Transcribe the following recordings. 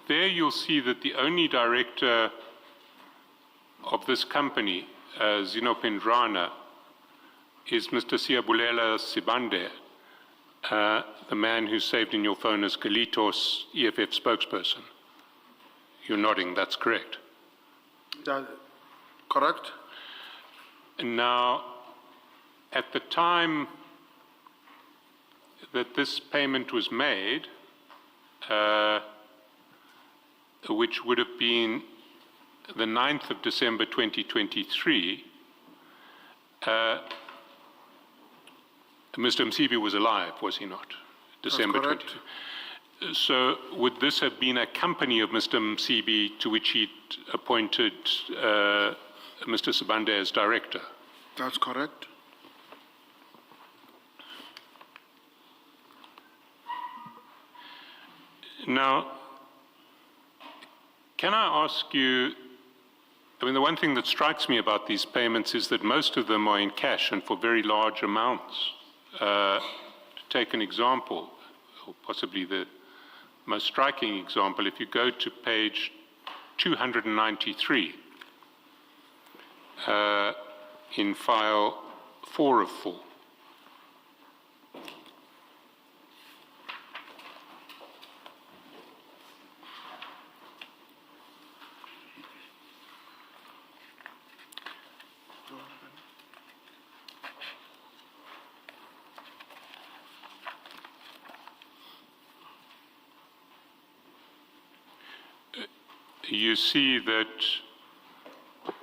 there you'll see that the only director of this company, Zinopendrana, is Mr. Siabulela Sibande, the man who saved in your phone as Galitos EFF spokesperson. You're nodding, that's correct. That, correct? And now, at the time that this payment was made, which would have been the 9th of December 2023, Mr. Msibi was alive, was he not? December 22. So would this have been a company of Mr. Msibi to which he'd appointed Mr. Sibande as director? That's correct. Now, can I ask you, I mean, the one thing that strikes me about these payments is that most of them are in cash and for very large amounts. To take an example, or possibly the most striking example, if you go to page 293 in file 4 of 4. You see that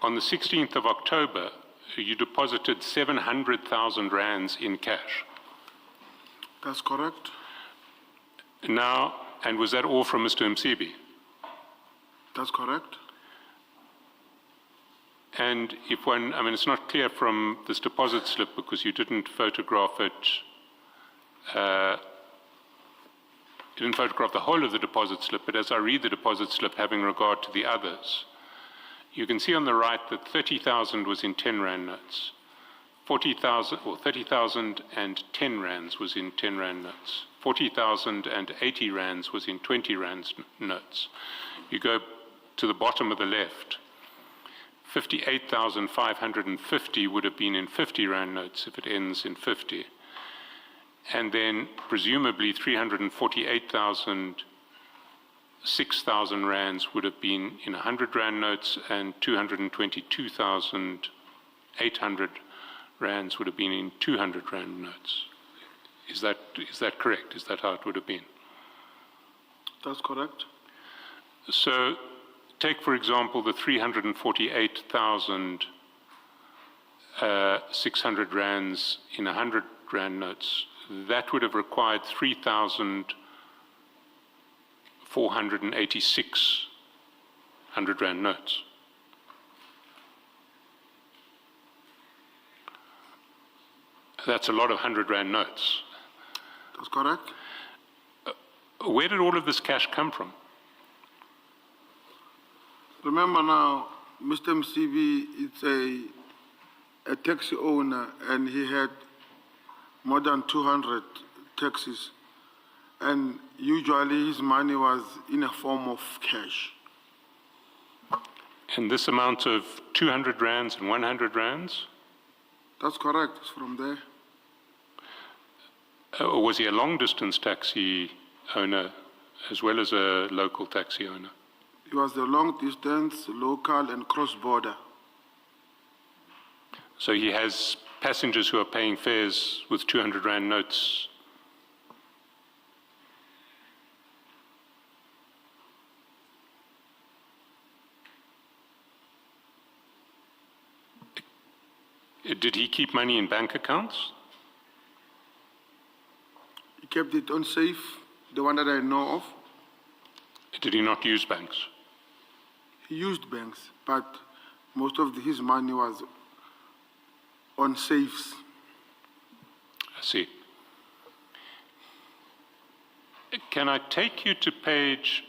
on the 16th of October, you deposited 700,000 rands in cash. That's correct. Now, and was that all from Mr. Msibi? That's correct. And if one, I mean, it's not clear from this deposit slip because you didn't photograph it, you didn't photograph the whole of the deposit slip, but as I read the deposit slip having regard to the others, you can see on the right that 30,000 was in 10 rand notes, 40,000 or 30,000 and 10 rands was in 10 rand notes, 40,000 and 80 rands was in 20 rand notes. You go to the bottom of the left, 58,550 would have been in 50 rand notes if it ends in 50. And then presumably 348,000, 6,000 rands would have been in 100 rand notes, and 222,800 rands would have been in 200 rand notes. Is that correct? Is that how it would have been? That's correct. So take, for example, the 348,600 rands in 100 rand notes. That would have required 3,486 100 rand notes. That's a lot of 100 rand notes. That's correct. Where did all of this cash come from? Remember now, Mr. Msibi is a taxi owner, and he had more than 200 taxis, and usually his money was in a form of cash. And this amount of 200 rands and 100 rands? That's correct, it's from there. Or was he a long-distance taxi owner as well as a local taxi owner? He was the long-distance, local, and cross-border. So he has passengers who are paying fares with 200 rand notes. Did he keep money in bank accounts? He kept it on safe, the one that I know of. Did he not use banks? He used banks, but most of his money was on safes. I see. Can I take you to page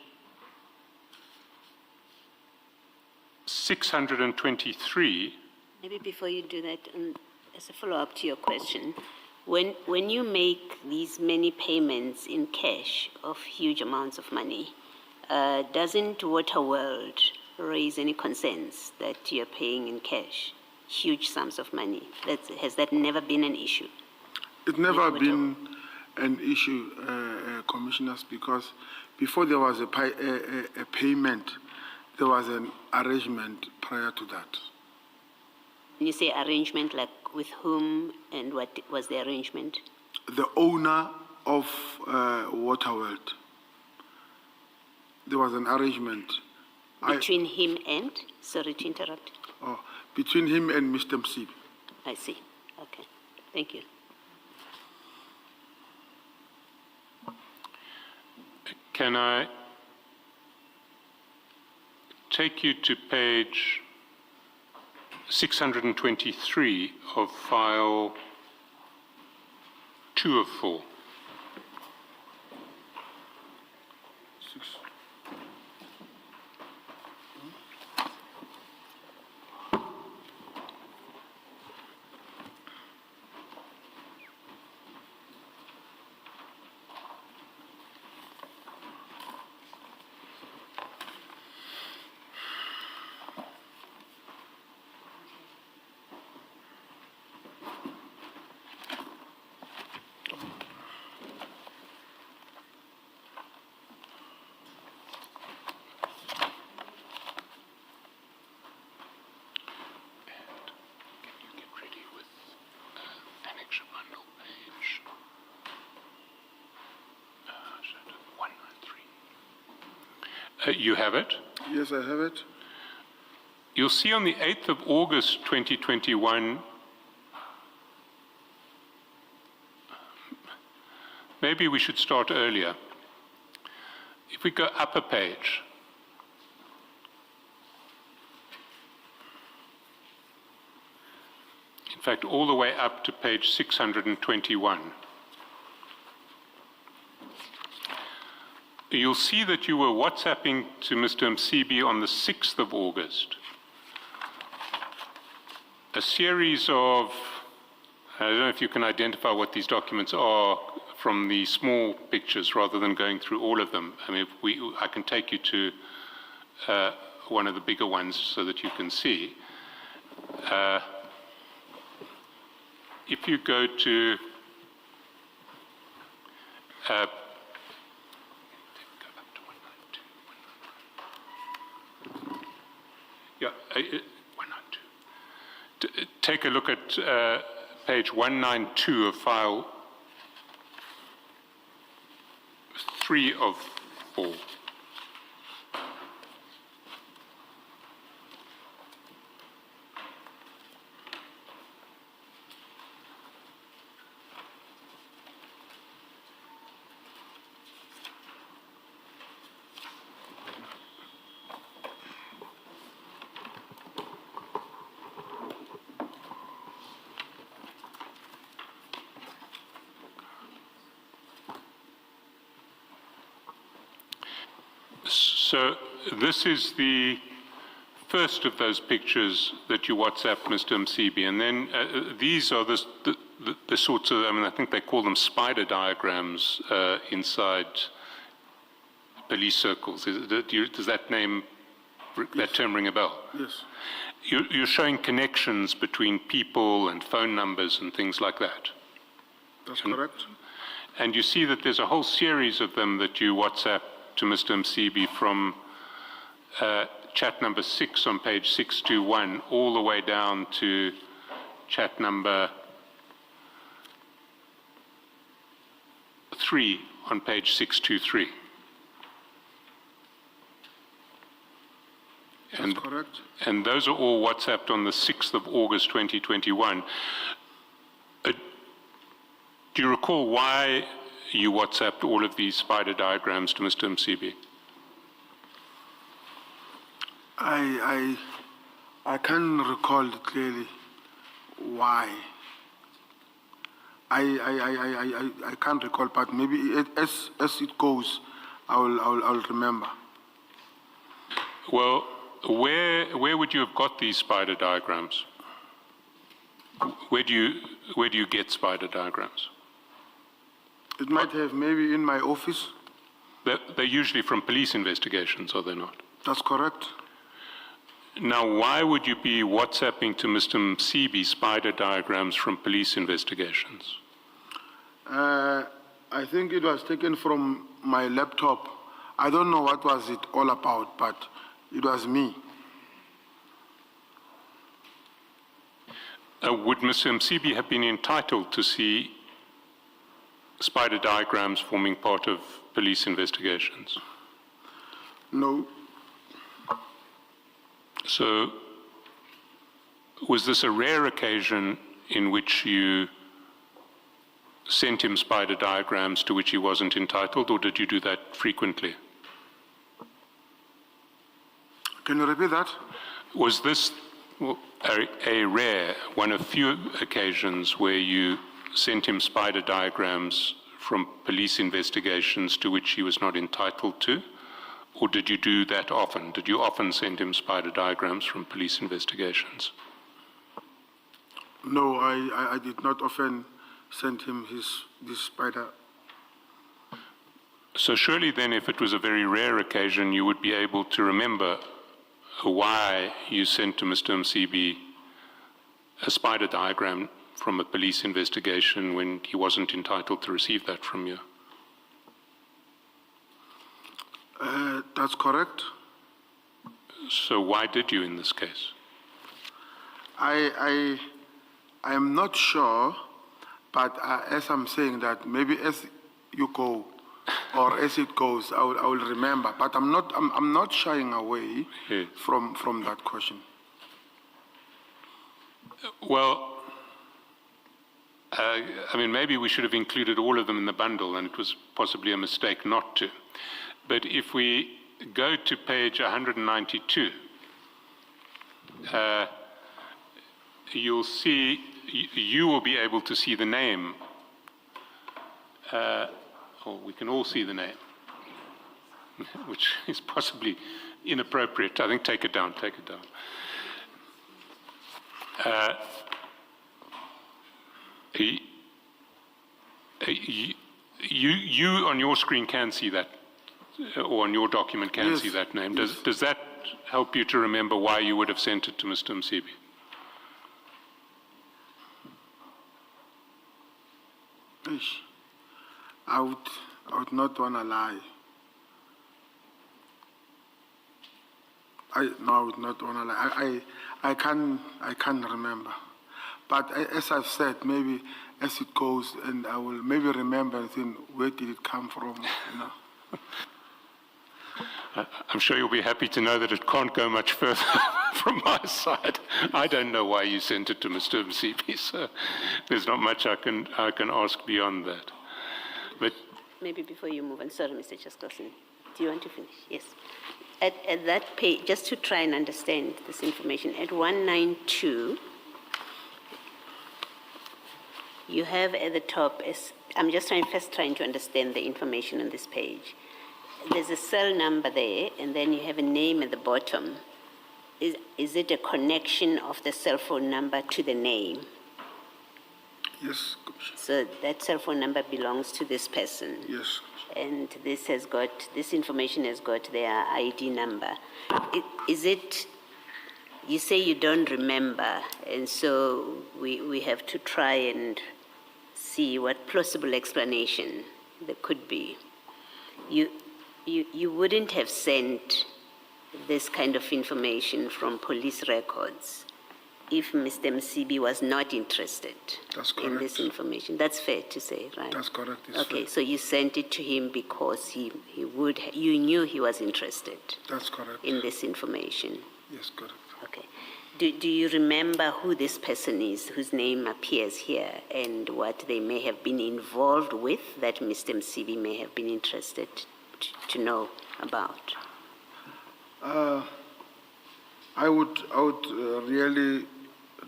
623? Maybe before you do that, as a follow-up to your question, when you make these many payments in cash of huge amounts of money, Doesn't Waterworld raise any concerns that you're paying in cash, huge sums of money? Has that never been an issue? It's never With been an issue, commissioners, because before there was a payment, there was an arrangement prior to that. When you say arrangement, like with whom and what was the arrangement? The owner of Waterworld, there was an arrangement. Between him and, sorry to interrupt. Between him and Mr. Msibi. I see. Okay. Thank you. Can I take you to page 623 of file 2 of 4? You have it? Yes, I have it. You'll see on the 8th of August 2021, maybe we should start earlier. If we go up a page, in fact, all the way up to page 621. You'll see that you were WhatsApping to Mr. Msibi on the 6th of August. A series of, I don't know if you can identify what these documents are from the small pictures rather than going through all of them. I mean, I can take you to one of the bigger ones so that you can see. If you go to yeah, 192. Take a look at page 192 of file 3 of 4. So this is the first of those pictures that you WhatsApp Mr. Msibi, and then these are the sorts of, I mean, I think they call them spider diagrams inside police circles. Does that name, that term ring a bell? Yes. You're showing connections between people and phone numbers and things like that. That's correct. And you see that there's a whole series of them that you WhatsApp to Mr. Msibi from chat number 6 on page 621 all the way down to chat number 3 on page 623. That's correct. And those are all WhatsApped on the 6th of August 2021. Do you recall why you WhatsApped all of these spider diagrams to Mr. Msibi? I can't recall clearly why. I can't recall, but maybe as it goes, I'll remember. Well, where would you have got these spider diagrams? Where do you get spider diagrams? It might have maybe in my office. They're usually from police investigations, are they not? That's correct. Now, why would you be WhatsApping to Mr. Msibi spider diagrams from police investigations? I think it was taken from my laptop. I don't know what was it all about, but it was me. Would Mr. Msibi have been entitled to see spider diagrams forming part of police investigations? No. So, was this a rare occasion in which you sent him spider diagrams to which he wasn't entitled, or did you do that frequently? Can you repeat that? Was this a rare, one of few occasions where you sent him spider diagrams from police investigations to which he was not entitled to? Or did you do that often? Did you often send him spider diagrams from police investigations? No, I did not often send him this spider. So surely then, if it was a very rare occasion, you would be able to remember why you sent to Mr. Msibi a spider diagram from a police investigation when he wasn't entitled to receive that from you. That's correct. So why did you in this case? I am not sure, but as I'm saying that maybe as you go or as it goes, I will remember. But I'm not shying away Yes. from that question. Well, I mean, maybe we should have included all of them in the bundle, and it was possibly a mistake not to. But if we go to page 192, you'll see, you will be able to see the name, or we can all see the name, which is possibly inappropriate. I think take it down, take it down. You on your screen can see that, or on your document can Yes, see that name. yes. Does that help you to remember why you would have sent it to Mr. Msibi? Ish. I would not want to lie. I would not want to lie. I can't remember. But as I've said, maybe as it goes, and I will maybe remember and think, where did it come from? You know? I'm sure you'll be happy to know that it can't go much further from my side. I don't know why you sent it to Mr. Msibi, so there's not much I can ask beyond that. But Maybe before you move on, sorry, Mr. Chaskosin, do you want to finish? Yes. At that page, just to try and understand this information, at 192, you have at the top, I'm just first trying to understand the information on this page. There's a cell number there, and then you have a name at the bottom. Is it a connection of the cell phone number to the name? Yes, Commissioner. So that cell phone number belongs to this person? Yes. And this information has got their ID number. Is it, you say you don't remember, and so we have to try and see what plausible explanation there could be. You wouldn't have sent this kind of information from police records if Mr. Msibi was not interested That's in this correct. information. That's fair to say, right? That's correct. It's Okay, fair. so you sent it to him because you knew he was interested That's correct. in this information. Yes, correct. Okay. Do you remember who this person is whose name appears here and what they may have been involved with that Mr. Msibi may have been interested to know about? I would really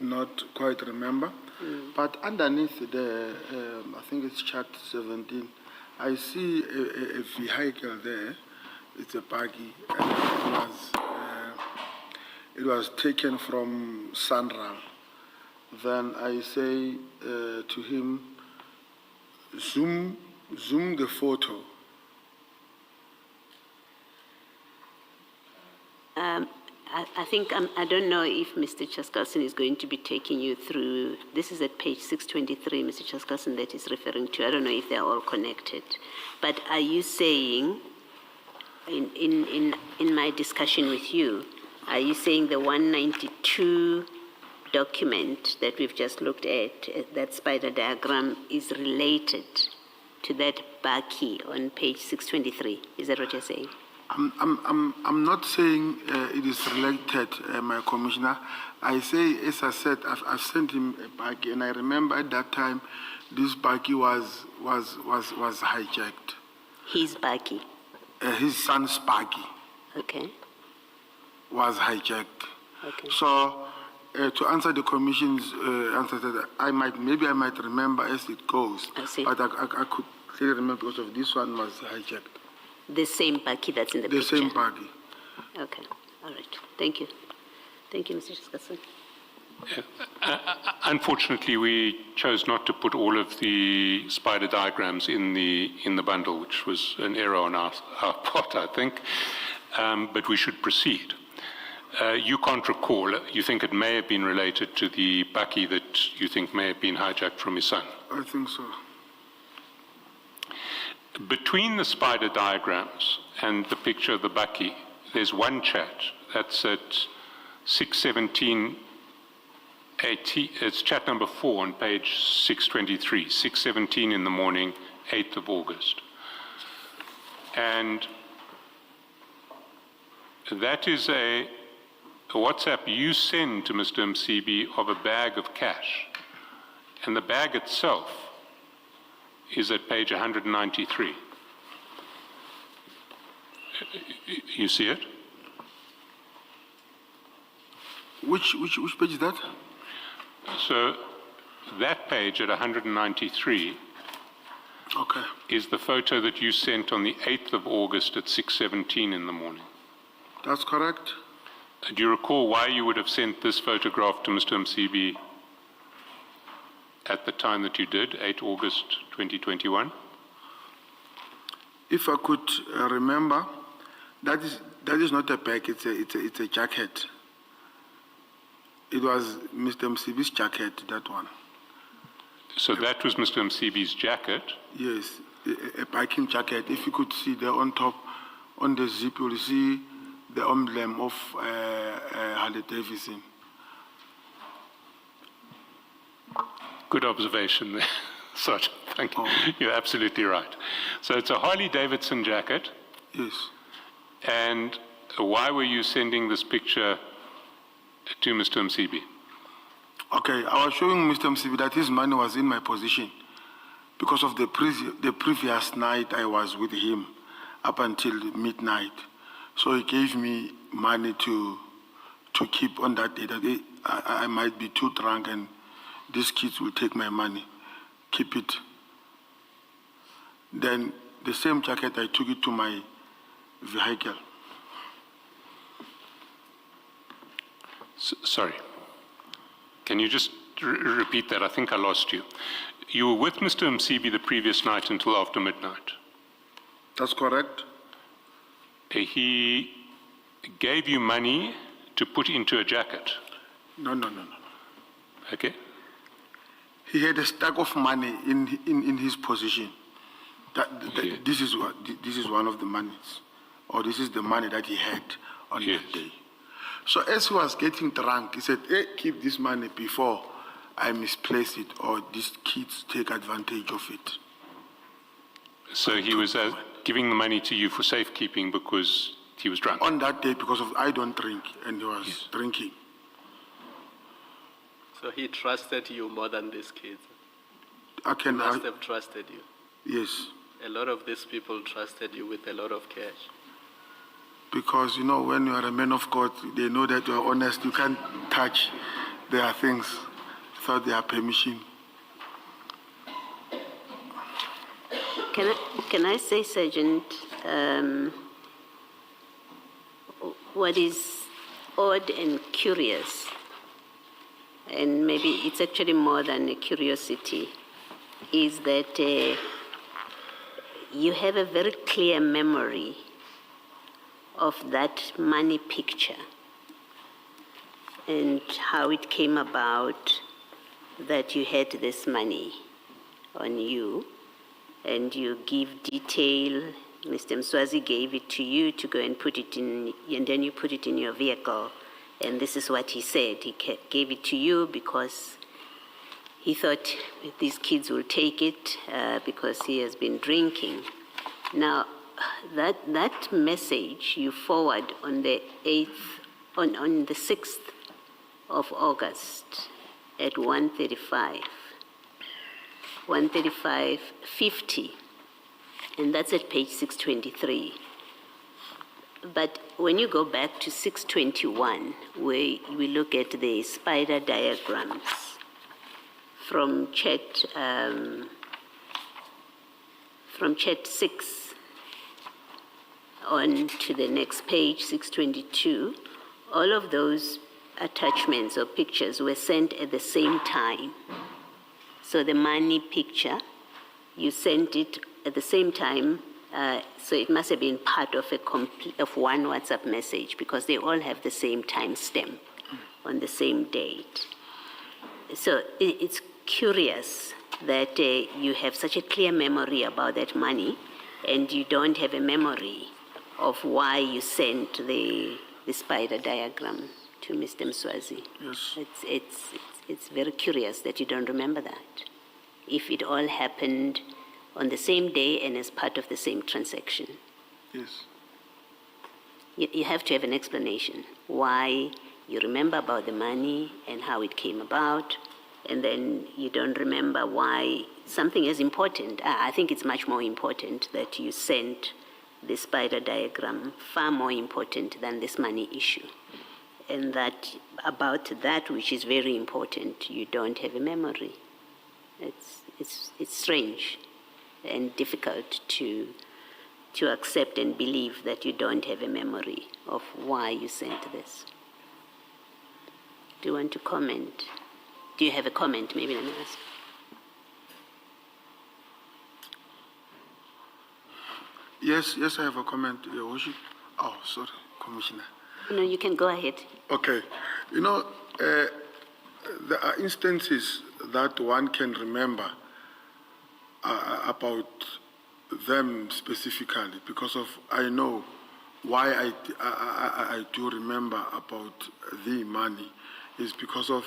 not quite remember, but underneath the, I think it's chart 17, I see a vehicle there. It's a buggy, and it was taken from Sanral. Then I say to him, zoom the photo. I think, I don't know if Mr. Chaskalson is going to be taking you through, this is at page 623, Mr. Chaskalson, that is referring to. I don't know if they're all connected. But are you saying, in my discussion with you, are you saying the 192 document that we've just looked at, that spider diagram, is related to that Baki on page 623? Is that what you're saying? I'm not saying it is related, my commissioner. I say, as I said, I've sent him a Baki, and I remember at that time, this Baki was hijacked. His Baki? His son's Baki. Okay. Was hijacked. Okay. So, to answer the commission's answer, that I might remember as it goes. I see. But I could clearly remember because of this one was hijacked. The same Baki that's in the picture? The same Baki. Okay. All right. Thank you. Thank you, Mr. Chaskalson. Unfortunately, we chose not to put all of the spider diagrams in the bundle, which was an error on our part, I think. But we should proceed. You can't recall. You think it may have been related to the Baki that you think may have been hijacked from his son? I think so. Between the spider diagrams and the picture of the Baki, there's one chat. That's at 6:17. It's chat number 4 on page 623, 6:17 in the morning, 8th of August. And that is a WhatsApp you send to Mr. Msibi of a bag of cash. And the bag itself is at page 193. You see it? Which page is that? So that page at 193 Okay. is the photo that you sent on the 8th of August at 6:17 in the morning. That's correct. Do you recall why you would have sent this photograph to Mr. Msibi at the time that you did, 8 August 2021? If I could remember, that is not a bag, it's a jacket. It was Mr. Msibi's jacket, that one. So that was Mr. Msibi's jacket. Yes, a biking jacket. If you could see there on top, on the zip, you will see the emblem of Harley Davidson. Good observation there, Sergeant. Thank you. You're absolutely right. So it's a Harley Davidson jacket. Yes. And why were you sending this picture to Mr. Msibi? Okay, I was showing Mr. Msibi that his money was in my possession because of the previous night I was with him up until midnight. So he gave me money to keep on that day. That day I might be too drunk and these kids will take my money, keep it. Then the same jacket, I took it to my vehicle. Sorry. Can you just repeat that? I think I lost you. You were with Mr. Msibi the previous night until after midnight. That's correct. He gave you money to put into a jacket. No. Okay. He had a stack of money in his possession. Yeah. This is one of the monies, or this is the money that he had on Yes. that day. So as he was getting drunk, he said, "Hey, keep this money before I misplace it, or these kids take advantage of it." So he was giving the money to you for safekeeping because he was drunk. On that day, because of I don't drink, and he was drinking. So he trusted you more than these kids. He Must have trusted you. yes, A lot of these people trusted you with a lot of cash. because when you are a man of God, they know that you are honest. You can't touch their things without their permission. Can I say, Sergeant, what is odd and curious, and maybe it's actually more than a curiosity, is that you have a very clear memory of that money picture and how it came about that you had this money on you, and you give detail. Mr. Mswazi gave it to you to go and put it in, and then you put it in your vehicle. And this is what he said. He gave it to you because he thought these kids will take it because he has been drinking. Now, that message you forward on the 8th, on the 6th of August at 1:35:50, and that's at page 623. But when you go back to 621, where we look at the spider diagrams from chat 6 on to the next page, 622, all of those attachments or pictures were sent at the same time. So the money picture, you sent it at the same time, so it must have been part of one WhatsApp message because they all have the same time stamp on the same date. So it's curious that you have such a clear memory about that money and you don't have a memory of why you sent the spider diagram to Mr. Mswazi. Yes. It's very curious that you don't remember that, if it all happened on the same day and as part of the same transaction. Yes. You have to have an explanation why you remember about the money and how it came about, and then you don't remember why something is important. I think it's much more important that you sent the spider diagram, far more important than this money issue. And that about that, which is very important, you don't have a memory. It's strange and difficult to accept and believe that you don't have a memory of why you sent this. Do you want to comment? Do you have a comment? Maybe let me ask. Yes, I have a comment, Your Worship. Oh, sorry, Commissioner. No, you can go ahead. Okay. You know, there are instances that one can remember about them specifically because of, I know why I do remember about the money is because of,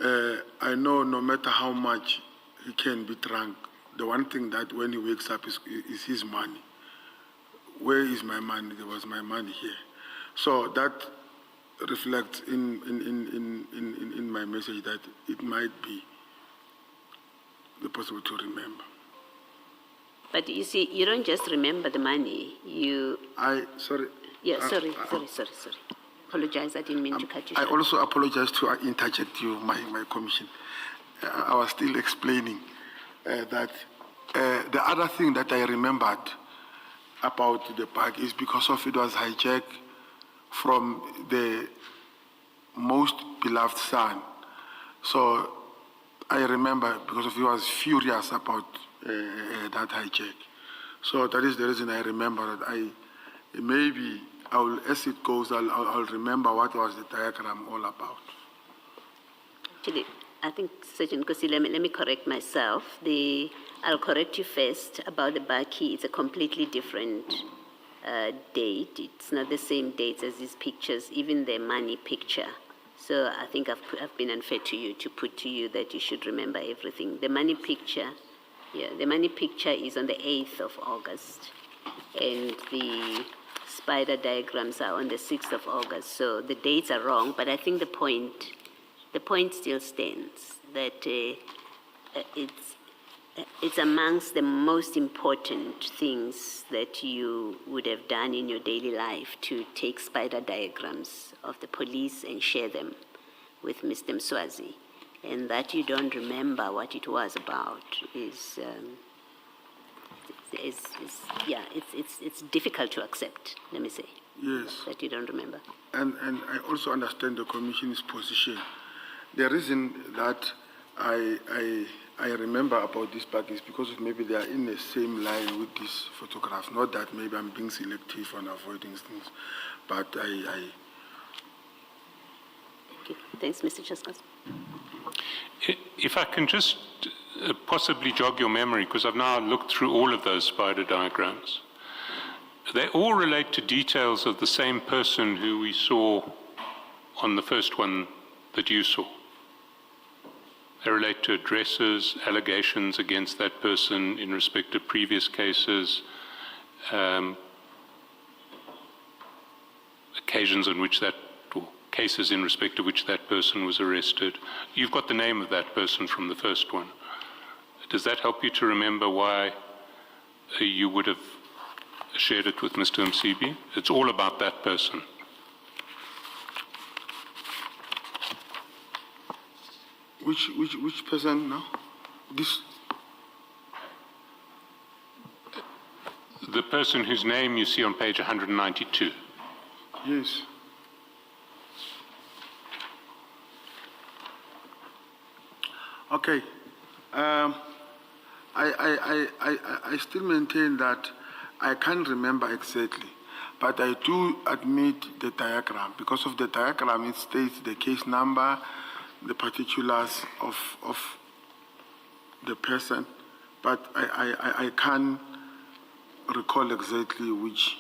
I know no matter how much he can be drunk, the one thing that when he wakes up is his money. Where is my money? There was my money here. So that reflects in my message that it might be possible to remember. But you see, you don't just remember the money. Sorry. Yeah, sorry. Apologize, I didn't mean to cut you short. I also apologize to interject you, my commission. I was still explaining that the other thing that I remembered about the bag is because of it was hijacked from the most beloved son. So I remember because of he was furious about that hijack. So that is the reason I remember that maybe as it goes, I'll remember what was the diagram all about. Actually, I think, Sergeant Nkosi, let me correct myself. I'll correct you first about the Baki. It's a completely different date. It's not the same dates as these pictures, even the money picture. So I think I've been unfair to you to put to you that you should remember everything. The money picture, the money picture is on the 8th of August, and the spider diagrams are on the 6th of August. So the dates are wrong, but I think the point still stands that it's amongst the most important things that you would have done in your daily life to take spider diagrams of the police and share them with Mr. Mswazi. And that you don't remember what it was about is it's difficult to accept, let me say. Yes. That you don't remember. And I also understand the Commission's position. The reason that I I remember about this park is because of maybe they are in the same line with this photograph. Not that maybe I'm being selective on avoiding things, but I Okay. Thanks, Mr. Chaskas. If I can just possibly jog your memory, because I've now looked through all of those spider diagrams. They all relate to details of the same person who we saw on the first one that you saw. They relate to addresses, allegations against that person in respect of previous cases, occasions on which that, or cases in respect of which that person was arrested. You've got the name of that person from the first one. Does that help you to remember why you would have shared it with Mr. Msibi? It's all about that person. Which person now? This. The person whose name you see on page 192. Yes. Okay. I still maintain that I can't remember exactly, but I do admit the diagram. Because of the diagram, it states the case number, the particulars of the person, but I can't recall exactly which